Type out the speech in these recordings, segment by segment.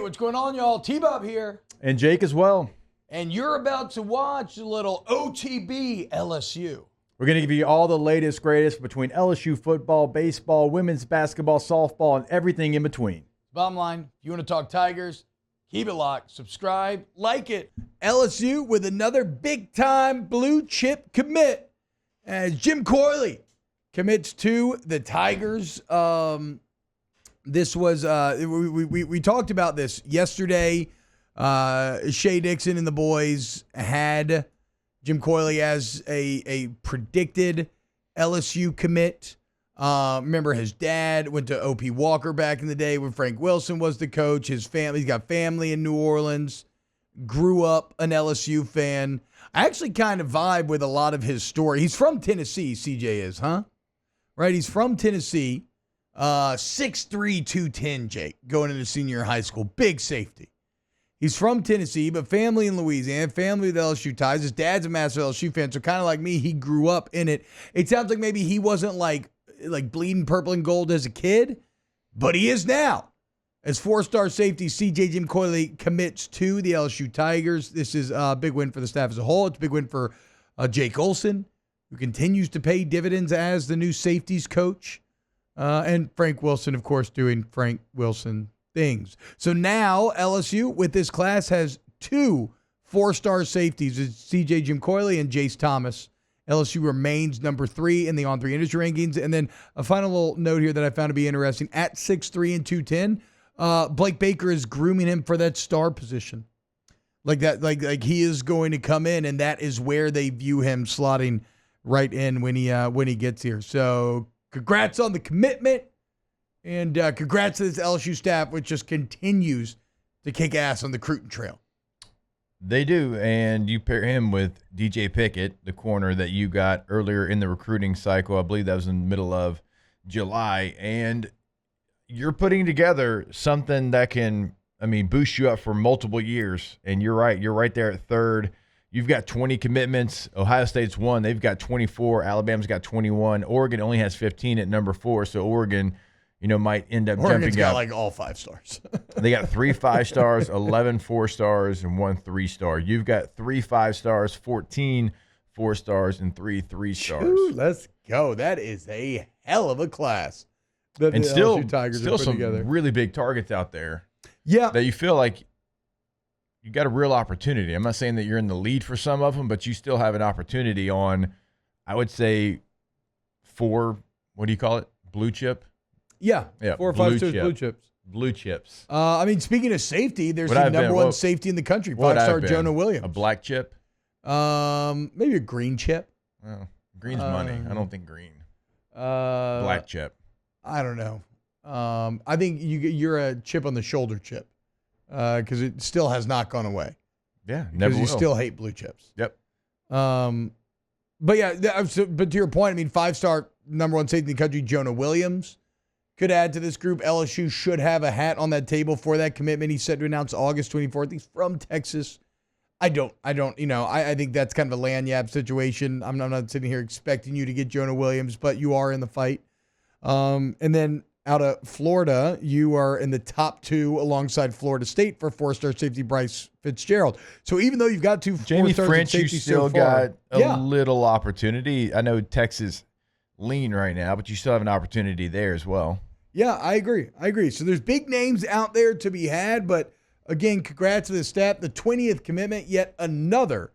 what's going on, y'all? T-Bob here. And Jake as well. And you're about to watch a little OTB LSU. We're going to give you all the latest, greatest between LSU football, baseball, women's basketball, softball, and everything in between. Bottom line, if you want to talk Tigers, keep it locked, subscribe, like it. LSU with another big-time blue chip commit as Jimcoily commits to the Tigers. This was we talked about this yesterday. Shea Dixon and the boys had Jimcoily as a predicted LSU commit. Remember, his dad went to O.P. Walker back in the day when Frank Wilson was the coach. He's got family in New Orleans, grew up an LSU fan. I actually kind of vibe with a lot of his story. He's from Tennessee, CJ is, huh? Right, he's from Tennessee. 6'3", 210, Jake, going into senior year of high school. Big safety. He's from Tennessee, but family in Louisiana, family with LSU ties. His dad's a massive LSU fan, so kind of like me, he grew up in it. It sounds like maybe he wasn't like bleeding purple and gold as a kid, but he is now. As four-star safety CJ Jimcoily commits to the LSU Tigers. This is a big win for the staff as a whole. It's a big win for Jake Olson, who continues to pay dividends as the new safeties coach. And Frank Wilson, of course, doing Frank Wilson things. So now LSU, with this class, has two four-star safeties. It's CJ Jimcoily and Jace Thomas. LSU remains number 3 in the On3 industry rankings. And then a final little note here that I found to be interesting. At 6'3" and 210, Blake Baker is grooming him for that star position. Like that, like he is going to come in, and that is where they view him slotting right in when he gets here. So congrats on the commitment, and congrats to this LSU staff, which just continues to kick ass on the recruiting trail. They do, and you pair him with DJ Pickett, the corner that you got earlier in the recruiting cycle. I believe that was in the middle of July, and you're putting together something that can, boost you up for multiple years. And you're right. You're right there at third. You've got 20 commitments. Ohio State's 1. They've got 24. Alabama's got 21. Oregon only has 15 at number 4. So Oregon, might end up Oregon's jumping up. got all 5 stars. They got 3 5-stars, 11 4-stars, and 1 3-star. You've got 3 5-stars, 14 4-stars, and 3 3-stars. Ooh, let's go. That is a hell of a class. And still Tigers some together. really big targets out there. Yeah. That you feel like you got a real opportunity. I'm not saying that you're in the lead for some of them, but you still have an opportunity on, I would say, 4, what do you call it? Blue chip? Yeah. 4 or 5 stars blue chips. Blue chips. Speaking of safety, there's the number 1 safety in the country, 5-star Jonah Williams. A black chip? Maybe a green chip. Well, green's money. I don't think green. Black chip. I don't know. I think you're a chip on the shoulder chip because it still has not gone away. Yeah, never will. Because you still hate blue chips. Yep. But to your point, 5-star number 1 safety in the country, Jonah Williams, could add to this group. LSU should have a hat on that table for that commitment. He's set to announce August 24th. He's from Texas. I think that's kind of a lanyard situation. I'm not sitting here expecting you to get Jonah Williams, but you are in the fight. And then out of Florida, you are in the top 2 alongside Florida State for 4-star safety Bryce Fitzgerald. So even though you've got 2 Jamie 4-stars French, in you safety still so far, got a little opportunity. I know Texas lean right now, but you still have an opportunity there as well. Yeah, I agree. So there's big names out there to be had, but again, congrats to the staff. The 20th commitment, yet another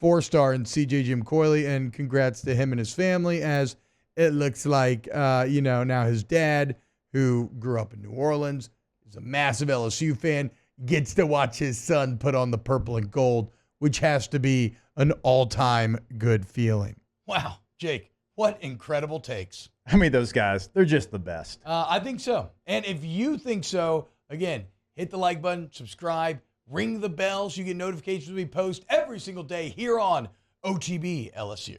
4-star in CJ Jimcoily, and congrats to him and his family, as it looks like, now his dad, who grew up in New Orleans, is a massive LSU fan, gets to watch his son put on the purple and gold, which has to be an all-time good feeling. Wow, Jake, what incredible takes. Those guys, they're just the best. I think so. And if you think so, again, hit the like button, subscribe, ring the bell so you get notifications when we post every single day here on OTB LSU.